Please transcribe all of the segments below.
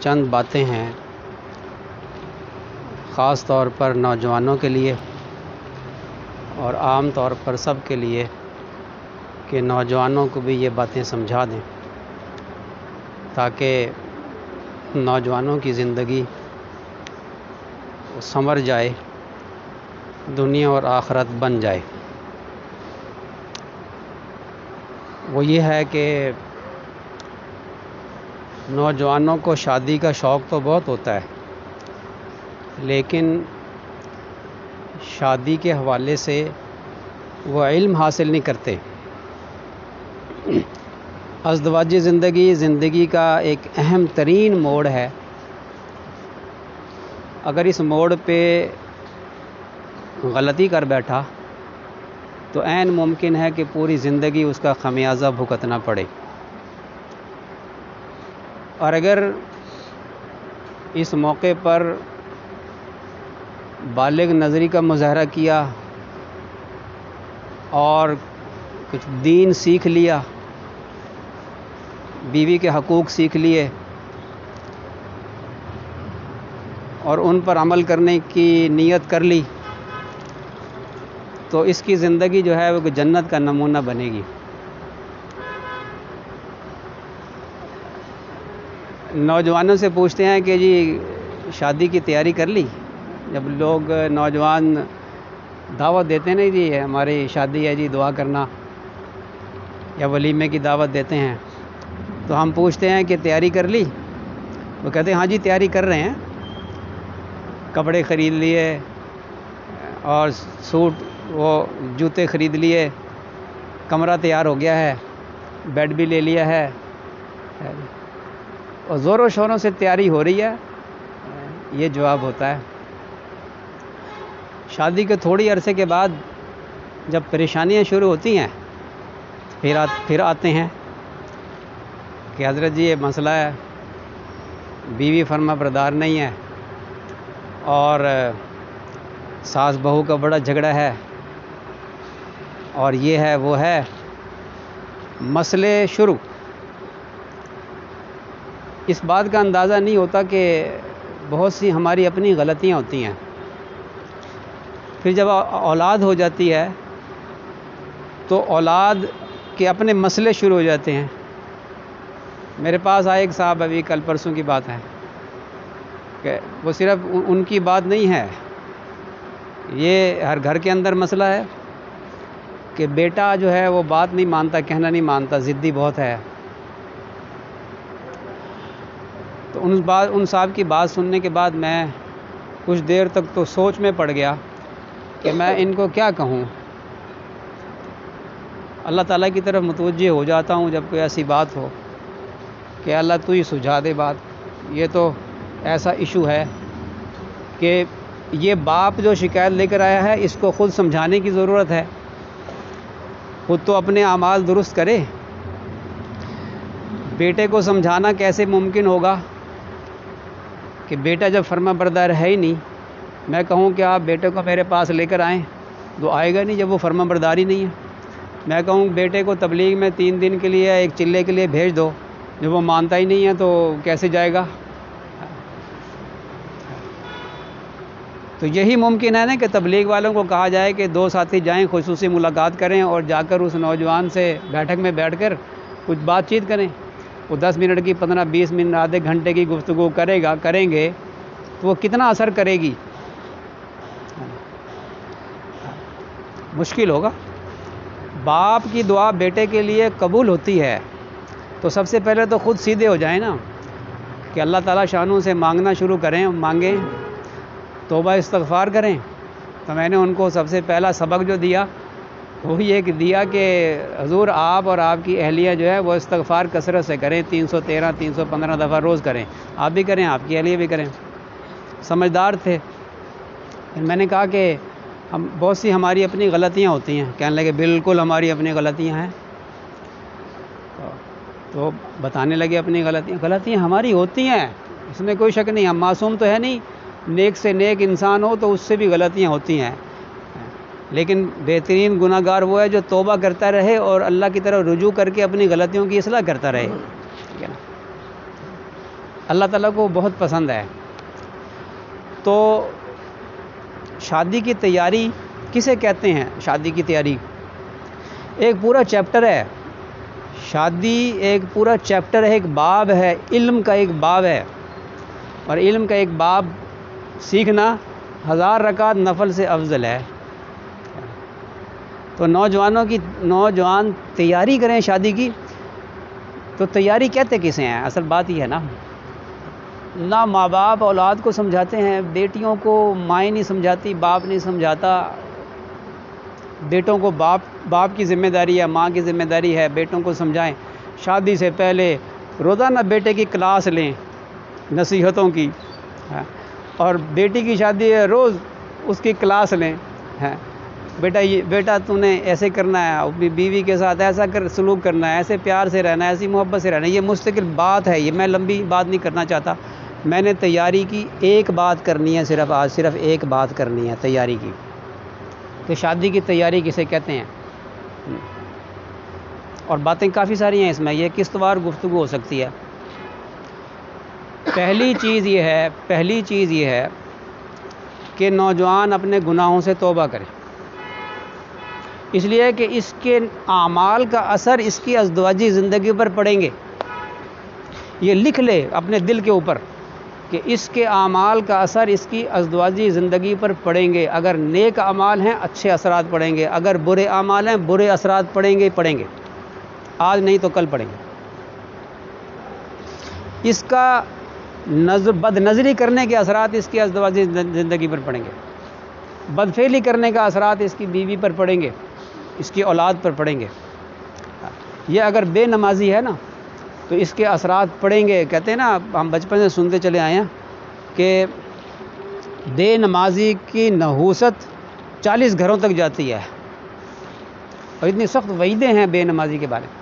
چند باتیں ہیں خاص طور پر نوجوانوں کے لیے اور عام طور پر سب کے لیے کہ نوجوانوں کو بھی یہ باتیں سمجھا دیں تاکہ نوجوانوں کی زندگی سنور جائے، دنیا اور آخرت بن جائے۔ وہ یہ ہے کہ نوجوانوں کو شادی کا شوق تو بہت ہوتا ہے، لیکن شادی کے حوالے سے وہ علم حاصل نہیں کرتے۔ ازدواجی زندگی کا ایک اہم ترین موڑ ہے۔ اگر اس موڑ پہ غلطی کر بیٹھا تو عین ممکن ہے کہ پوری زندگی اس کا خمیازہ بھگتنا پڑے، اور اگر اس موقع پر بالغ نظری کا مظاہرہ کیا اور کچھ دین سیکھ لیا، بیوی کے حقوق سیکھ لیے اور ان پر عمل کرنے کی نیت کر لی، تو اس کی زندگی جو ہے وہ جنت کا نمونہ بنے گی۔ نوجوانوں سے پوچھتے ہیں کہ جی شادی کی تیاری کر لی؟ جب لوگ نوجوان دعوت دیتے ہیں نا، جی ہماری شادی ہے جی دعا کرنا، یا ولیمے کی دعوت دیتے ہیں، تو ہم پوچھتے ہیں کہ تیاری کر لی؟ وہ کہتے ہیں ہاں جی تیاری کر رہے ہیں، کپڑے خرید لیے اور سوٹ وہ جوتے خرید لیے، کمرہ تیار ہو گیا ہے، بیڈ بھی لے لیا ہے، اور زور و شوروں سے تیاری ہو رہی ہے۔ یہ جواب ہوتا ہے۔ شادی کے تھوڑی عرصے کے بعد جب پریشانیاں شروع ہوتی ہیں پھر آتے ہیں کہ حضرت جی یہ مسئلہ ہے، بیوی فرما بردار نہیں ہے اور ساس بہو کا بڑا جھگڑا ہے اور یہ ہے وہ ہے، مسئلے شروع۔ اس بات کا اندازہ نہیں ہوتا کہ بہت سی ہماری اپنی غلطیاں ہوتی ہیں۔ پھر جب اولاد ہو جاتی ہے تو اولاد کے اپنے مسئلے شروع ہو جاتے ہیں۔ میرے پاس آئے ایک صاحب، ابھی کل پرسوں کی بات ہے، کہ وہ صرف ان کی بات نہیں ہے، یہ ہر گھر کے اندر مسئلہ ہے کہ بیٹا جو ہے وہ بات نہیں مانتا، کہنا نہیں مانتا، ضدی بہت ہے۔ تو ان صاحب کی بات سننے کے بعد میں کچھ دیر تک تو سوچ میں پڑ گیا کہ میں ان کو کیا کہوں۔ اللہ تعالیٰ کی طرف متوجہ ہو جاتا ہوں جب کوئی ایسی بات ہو کہ اللہ تو ہی سلجھا دے بات۔ یہ تو ایسا ایشو ہے کہ یہ باپ جو شکایت لے کر آیا ہے اس کو خود سمجھانے کی ضرورت ہے، خود تو اپنے اعمال درست کرے۔ بیٹے کو سمجھانا کیسے ممکن ہوگا کہ بیٹا جب فرما بردار ہے ہی نہیں، میں کہوں کہ آپ بیٹے کو میرے پاس لے کر آئیں، تو آئے گا نہیں جب وہ فرما بردار ہی نہیں ہے۔ میں کہوں بیٹے کو تبلیغ میں 3 دن کے لیے ایک چلے کے لیے بھیج دو، جب وہ مانتا ہی نہیں ہے تو کیسے جائے گا؟ تو یہی ممکن ہے نا کہ تبلیغ والوں کو کہا جائے کہ 2 ساتھی جائیں، خصوصی ملاقات کریں اور جا کر اس نوجوان سے بیٹھک میں بیٹھ کر کچھ بات چیت کریں۔ وہ 10 منٹ کی، 15-20 منٹ، آدھے گھنٹے کی گفتگو کریں گے تو وہ کتنا اثر کرے گی؟ مشکل ہوگا۔ باپ کی دعا بیٹے کے لیے قبول ہوتی ہے تو سب سے پہلے تو خود سیدھے ہو جائیں نا، کہ اللہ تعالیٰ شانوں سے مانگنا شروع کریں، مانگیں، توبہ استغفار کریں۔ تو میں نے ان کو سب سے پہلا سبق جو دیا وہ یہ دیا کہ حضور آپ اور آپ کی اہلیہ جو ہے وہ استغفار کثرت سے کریں، 313 315 دفعہ روز کریں، آپ بھی کریں، آپ کی اہلیہ بھی کریں۔ سمجھدار تھے۔ میں نے کہا کہ بہت سی ہماری اپنی غلطیاں ہوتی ہیں۔ کہنے لگے بالکل ہماری اپنی غلطیاں ہیں۔ تو بتانے لگے اپنی غلطیاں ہماری ہوتی ہیں، اس میں کوئی شک نہیں، ہم معصوم تو ہے نہیں، نیک سے نیک انسان ہو تو اس سے بھی غلطیاں ہوتی ہیں، لیکن بہترین گناہ گار وہ ہے جو توبہ کرتا رہے اور اللہ کی طرف رجوع کر کے اپنی غلطیوں کی اصلاح کرتا رہے۔ ٹھیک ہے نا؟ اللہ تعالیٰ کو بہت پسند ہے۔ تو شادی کی تیاری کسے کہتے ہیں؟ شادی کی تیاری ایک پورا چیپٹر ہے، شادی ایک پورا چیپٹر ہے، ایک باب ہے، علم کا ایک باب ہے، اور علم کا ایک باب سیکھنا 1000 رکعت نفل سے افضل ہے۔ تو نوجوان تیاری کریں شادی کی، تو تیاری کہتے کسے ہیں؟ اصل بات یہ ہے نا، نہ ماں باپ اولاد کو سمجھاتے ہیں، بیٹیوں کو مائیں نہیں سمجھاتی، باپ نہیں سمجھاتا، بیٹوں کو باپ کی ذمہ داری ہے، ماں کی ذمہ داری ہے، بیٹوں کو سمجھائیں۔ شادی سے پہلے روزانہ بیٹے کی کلاس لیں نصیحتوں کی، اور بیٹی کی شادی ہے روز اس کی کلاس لیں، بیٹا تو نے ایسے کرنا ہے، اپنی بیوی کے ساتھ ایسا سلوک کرنا ہے، ایسے پیار سے رہنا ہے، ایسی محبت سے رہنا ہے۔ یہ مستقل بات ہے، یہ میں لمبی بات نہیں کرنا چاہتا، میں نے تیاری کی ایک بات کرنی ہے، صرف ایک بات کرنی ہے تیاری کی، کہ شادی کی تیاری کسے کہتے ہیں۔ اور باتیں کافی ساری ہیں اس میں، یہ قسطوار گفتگو ہو سکتی ہے۔ پہلی چیز یہ ہے کہ نوجوان اپنے گناہوں سے توبہ کرے، اس لیے کہ اس کے اعمال کا اثر اس کی ازدواجی زندگی پر پڑیں گے۔ یہ لکھ لے اپنے دل کے اوپر کہ اس کے اعمال کا اثر اس کی ازدواجی زندگی پر پڑیں گے۔ اگر نیک اعمال ہیں اچھے اثرات پڑیں گے، اگر برے اعمال ہیں برے اثرات پڑیں گے، آج نہیں تو کل پڑیں گے۔ اس کا بد نظری کرنے کے اثرات اس کی ازدواجی زندگی پر پڑیں گے، بدفعلی کرنے کا اثرات اس کی بیوی پر پڑیں گے، اس کی اولاد پر پڑیں گے۔ یہ اگر بے نمازی ہے نا تو اس کے اثرات پڑیں گے۔ کہتے ہیں نا، ہم بچپن سے سنتے چلے آئے ہیں کہ بے نمازی کی نحوست 40 گھروں تک جاتی ہے، اور اتنی سخت وعیدیں ہیں بے نمازی کے بارے میں۔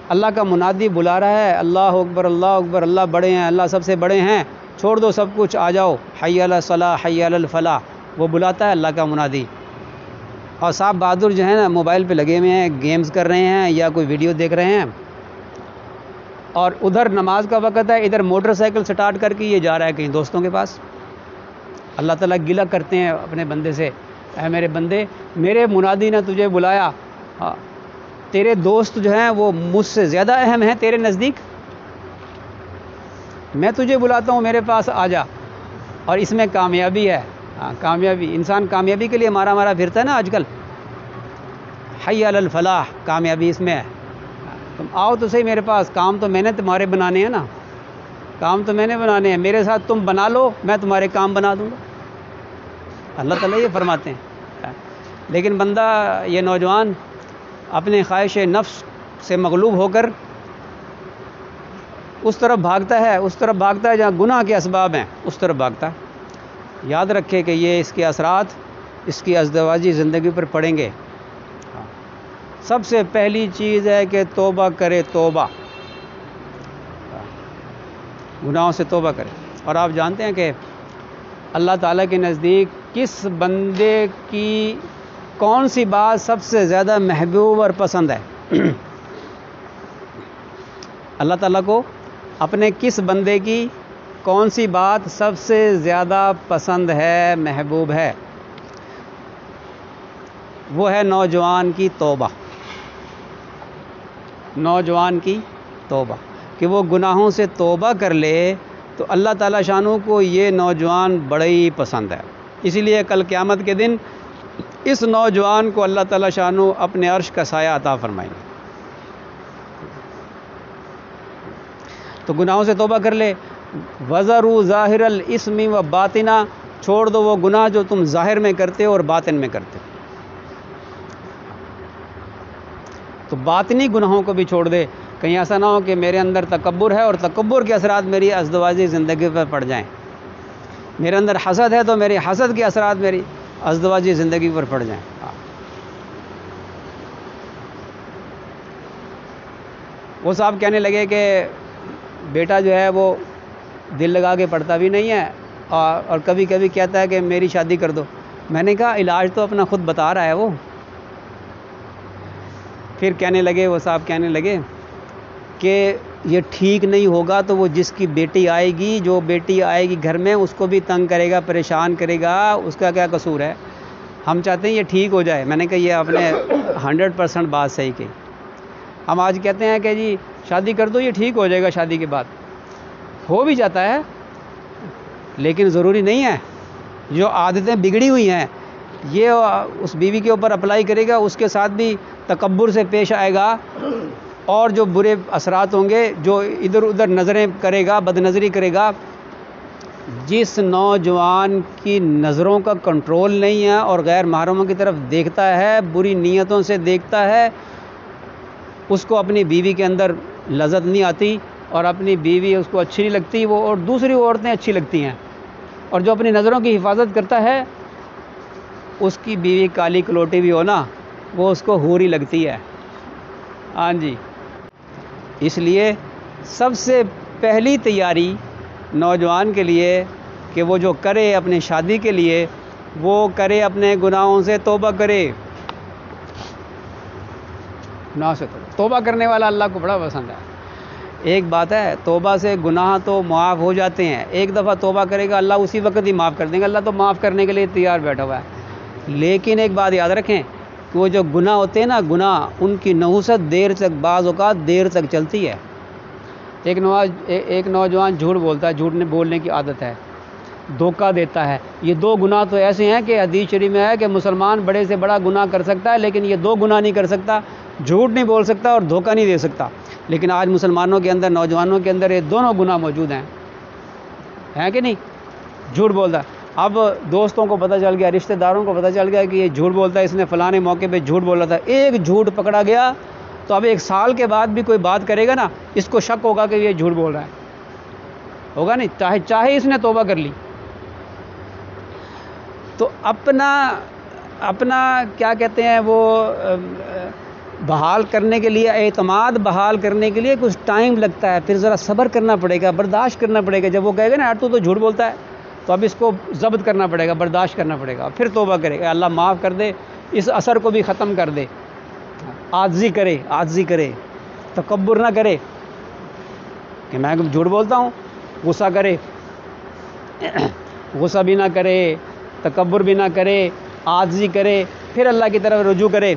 اللہ کا منادی بلا رہا ہے، اللہ اکبر اللہ اکبر، اللہ بڑے ہیں، اللہ سب سے بڑے ہیں، چھوڑ دو سب کچھ، آ جاؤ، حی علی الصلاح حی علی الفلاح، وہ بلاتا ہے اللہ کا منادی۔ اور صاحب بہادر جو ہیں نا موبائل پہ لگے ہوئے ہیں، گیمز کر رہے ہیں یا کوئی ویڈیو دیکھ رہے ہیں، اور ادھر نماز کا وقت ہے، ادھر موٹر سائیکل سٹارٹ کر کے یہ جا رہا ہے کہیں دوستوں کے پاس۔ اللہ تعالیٰ گلہ کرتے ہیں اپنے بندے سے، اے میرے بندے، میرے منادی نے تجھے بلایا، تیرے دوست جو ہیں وہ مجھ سے زیادہ اہم ہیں تیرے نزدیک، میں تجھے بلاتا ہوں میرے پاس آ جا۔ اور اس میں کامیابی ہے، کامیابی، انسان کامیابی کے لیے مارا پھرتا ہے نا آج کل، حی علی الفلاح، کامیابی اس میں ہے۔ تم آؤ تو صحیح میرے پاس، کام تو میں نے تمہارے بنانے ہیں نا، کام تو میں نے بنانے ہیں، میرے ساتھ تم بنا لو، میں تمہارے کام بنا دوں گا۔ اللہ تعالیٰ یہ فرماتے ہیں۔ لیکن بندہ، یہ نوجوان اپنے خواہش نفس سے مغلوب ہو کر اس طرف بھاگتا ہے جہاں گناہ کے اسباب ہیں، اس طرف بھاگتا ہے۔ یاد رکھے کہ یہ اس کے اثرات اس کی ازدواجی زندگی پر پڑیں گے۔ سب سے پہلی چیز ہے کہ توبہ کرے، توبہ، گناہوں سے توبہ کرے۔ اور آپ جانتے ہیں کہ اللہ تعالیٰ کے نزدیک کس بندے کی کون سی بات سب سے زیادہ محبوب اور پسند ہے؟ اللہ تعالیٰ کو اپنے کس بندے کی کون سی بات سب سے زیادہ پسند ہے، محبوب ہے؟ وہ ہے نوجوان کی توبہ، نوجوان کی توبہ، کہ وہ گناہوں سے توبہ کر لے تو اللہ تعالیٰ شانوں کو یہ نوجوان بڑے ہی پسند ہے۔ اسی لیے کل قیامت کے دن اس نوجوان کو اللہ تعالیٰ شانوں اپنے عرش کا سایہ عطا فرمائیں گے۔ تو گناہوں سے توبہ کر لے۔ وَذَرُوا ظَاهِرَ الْإِثْمِ وَبَاطِنَهُ، چھوڑ دو وہ گناہ جو تم ظاہر میں کرتے ہو اور باطن میں کرتے ہو۔ تو باطنی گناہوں کو بھی چھوڑ دے، کہیں ایسا نہ ہو کہ میرے اندر تکبر ہے اور تکبر کے اثرات میری ازدواجی زندگی پر پڑ جائیں، میرے اندر حسد ہے تو میری حسد کے اثرات میری ازدواجی زندگی پر پڑ جائیں۔ وہ صاحب کہنے لگے کہ بیٹا جو ہے وہ دل لگا کے پڑھتا بھی نہیں ہے، اور کبھی کبھی کہتا ہے کہ میری شادی کر دو۔ میں نے کہا علاج تو اپنا خود بتا رہا ہے وہ۔ پھر وہ صاحب کہنے لگے کہ یہ ٹھیک نہیں ہوگا تو وہ جس کی بیٹی آئے گی، جو بیٹی آئے گی گھر میں، اس کو بھی تنگ کرے گا، پریشان کرے گا، اس کا کیا قصور ہے؟ ہم چاہتے ہیں یہ ٹھیک ہو جائے۔ میں نے کہا یہ آپ نے 100% بات صحیح کی۔ ہم آج کہتے ہیں کہ جی شادی کر دو، یہ ٹھیک ہو جائے گا، شادی کے بعد ہو بھی جاتا ہے، لیکن ضروری نہیں ہے۔ جو عادتیں بگڑی ہوئی ہیں یہ اس بیوی کے اوپر اپلائی کرے گا، اس کے ساتھ بھی تکبر سے پیش آئے گا، اور جو برے اثرات ہوں گے، جو ادھر ادھر نظریں کرے گا، بد نظری کرے گا۔ جس نوجوان کی نظروں کا کنٹرول نہیں ہے اور غیر محرموں کی طرف دیکھتا ہے، بری نیتوں سے دیکھتا ہے، اس کو اپنی بیوی کے اندر لذت نہیں آتی، اور اپنی بیوی اس کو اچھی نہیں لگتی، وہ اور دوسری عورتیں اچھی لگتی ہیں۔ اور جو اپنی نظروں کی حفاظت کرتا ہے، اس کی بیوی کالی کلوٹی بھی ہو نا، وہ اس کو حوری لگتی ہے۔ ہاں جی، اس لیے سب سے پہلی تیاری نوجوان کے لیے کہ وہ جو کرے اپنی شادی کے لیے، وہ کرے اپنے گناہوں سے توبہ کرے۔ گناہ سے توبہ کرنے والا اللہ کو بڑا پسند ہے۔ ایک بات ہے، توبہ سے گناہ تو معاف ہو جاتے ہیں، ایک دفعہ توبہ کرے گا اللہ اسی وقت ہی معاف کر دیں گے، اللہ تو معاف کرنے کے لیے تیار بیٹھا ہوا ہے۔ لیکن ایک بات یاد رکھیں کہ وہ جو گناہ ہوتے ہیں نا، گناہ، ان کی نحوست دیر تک، بعض اوقات دیر تک چلتی ہے۔ ایک نوجوان جھوٹ بولتا ہے، جھوٹ بولنے کی عادت ہے، دھوکہ دیتا ہے۔ یہ دو گناہ تو ایسے ہیں کہ حدیث شریف میں ہے کہ مسلمان بڑے سے بڑا گناہ کر سکتا ہے، لیکن یہ دو گناہ نہیں کر سکتا، جھوٹ نہیں بول سکتا اور دھوکہ نہیں دے سکتا۔ لیکن آج مسلمانوں کے اندر، نوجوانوں کے اندر یہ دونوں گناہ موجود ہیں کہ نہیں؟ جھوٹ بولتا ہے۔ اب دوستوں کو پتہ چل گیا، رشتہ داروں کو پتہ چل گیا کہ یہ جھوٹ بولتا ہے، اس نے فلانے موقع پہ جھوٹ بولا تھا، ایک جھوٹ پکڑا گیا تو اب 1 سال کے بعد بھی کوئی بات کرے گا نا، اس کو شک ہوگا کہ یہ جھوٹ بول رہا ہے، ہوگا نہیں، چاہے اس نے توبہ کر لی۔ تو اپنا کیا کہتے ہیں وہ بحال کرنے کے لیے، اعتماد بحال کرنے کے لیے کچھ ٹائم لگتا ہے، پھر ذرا صبر کرنا پڑے گا، برداشت کرنا پڑے گا۔ جب وہ کہے گا نا یار تو جھوٹ بولتا ہے، تو اب اس کو ضبط کرنا پڑے گا، برداشت کرنا پڑے گا، پھر توبہ کرے گا، اللہ معاف کر دے، اس اثر کو بھی ختم کر دے۔ عاجزی کرے، تکبر نہ کرے کہ میں جھوٹ بولتا ہوں، غصہ کرے، غصہ بھی نہ کرے، تکبر بھی نہ کرے، عاجزی کرے، پھر اللہ کی طرف رجوع کرے۔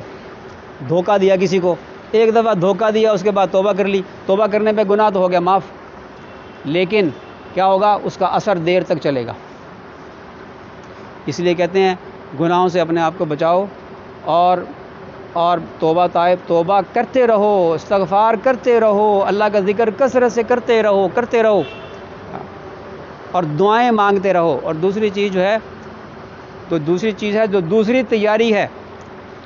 دھوکہ دیا کسی کو، ایک دفعہ دھوکہ دیا، اس کے بعد توبہ کر لی، توبہ کرنے پہ گناہ تو ہو گیا معاف، لیکن کیا ہوگا؟ اس کا اثر دیر تک چلے گا۔ اس لیے کہتے ہیں گناہوں سے اپنے آپ کو بچاؤ، اور توبہ کرتے رہو، استغفار کرتے رہو، اللہ کا ذکر کثرت سے کرتے رہو، اور دعائیں مانگتے رہو۔ اور دوسری چیز جو دوسری تیاری ہے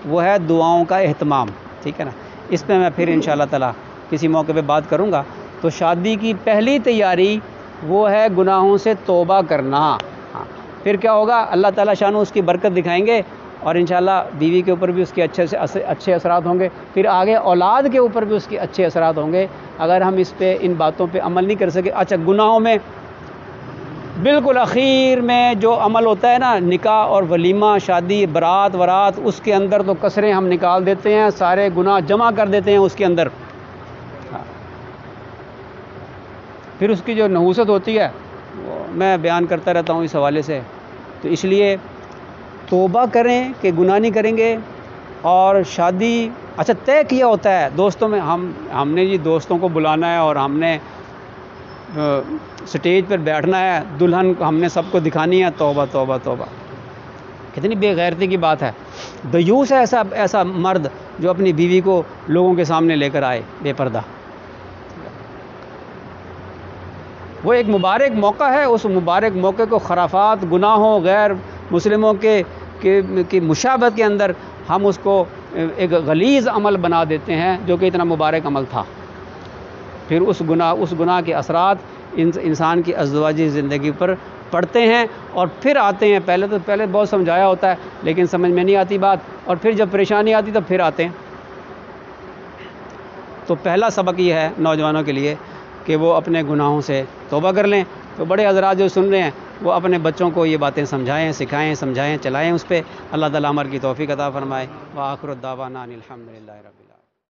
وہ ہے دعاؤں کا اہتمام، ٹھیک ہے نا؟ اس پہ میں پھر انشاءاللہ تعالی کسی موقع پہ بات کروں گا۔ تو شادی کی پہلی تیاری وہ ہے گناہوں سے توبہ کرنا۔ پھر کیا ہوگا؟ اللہ تعالیٰ شانو اس کی برکت دکھائیں گے، اور انشاءاللہ بیوی کے اوپر بھی اس کے اچھے اثرات ہوں گے، پھر آگے اولاد کے اوپر بھی اس کے اچھے اثرات ہوں گے، اگر ہم ان باتوں پہ عمل نہیں کر سکے۔ اچھا، گناہوں میں بالکل اخیر میں جو عمل ہوتا ہے نا، نکاح اور ولیمہ، شادی، برات، اس کے اندر تو کسریں ہم نکال دیتے ہیں، سارے گناہ جمع کر دیتے ہیں اس کے اندر۔ پھر اس کی جو نحوست ہوتی ہے وہ میں بیان کرتا رہتا ہوں اس حوالے سے۔ تو اس لیے توبہ کریں کہ گناہ نہیں کریں گے، اور شادی اچھا طے کیا ہوتا ہے دوستوں میں، ہم نے جی دوستوں کو بلانا ہے، اور ہم نے سٹیج پر بیٹھنا ہے، دلہن ہم نے سب کو دکھانی ہے۔ توبہ، کتنی بے غیرتی کی بات ہے۔ دیوس ہے ایسا مرد جو اپنی بیوی کو لوگوں کے سامنے لے کر آئے بے پردہ۔ وہ ایک مبارک موقع ہے، اس مبارک موقع کو خرافات، گناہوں، غیر مسلموں کی مشابہت کے اندر ہم اس کو ایک غلیظ عمل بنا دیتے ہیں جو کہ اتنا مبارک عمل تھا۔ پھر اس گناہ کے اثرات انسان کی ازدواجی زندگی پر پڑتے ہیں، اور پھر آتے ہیں۔ پہلے بہت سمجھایا ہوتا ہے لیکن سمجھ میں نہیں آتی بات، اور پھر جب پریشانی آتی تو پھر آتے ہیں۔ تو پہلا سبق یہ ہے نوجوانوں کے لیے کہ وہ اپنے گناہوں سے توبہ کر لیں۔ تو بڑے حضرات جو سن رہے ہیں وہ اپنے بچوں کو یہ باتیں سمجھائیں، چلائیں اس پہ۔ اللہ تعالیٰ ہمارے کی توفیق عطا فرمائے۔ وآخر الدعوانا ان الحمدللہ رب العالمین۔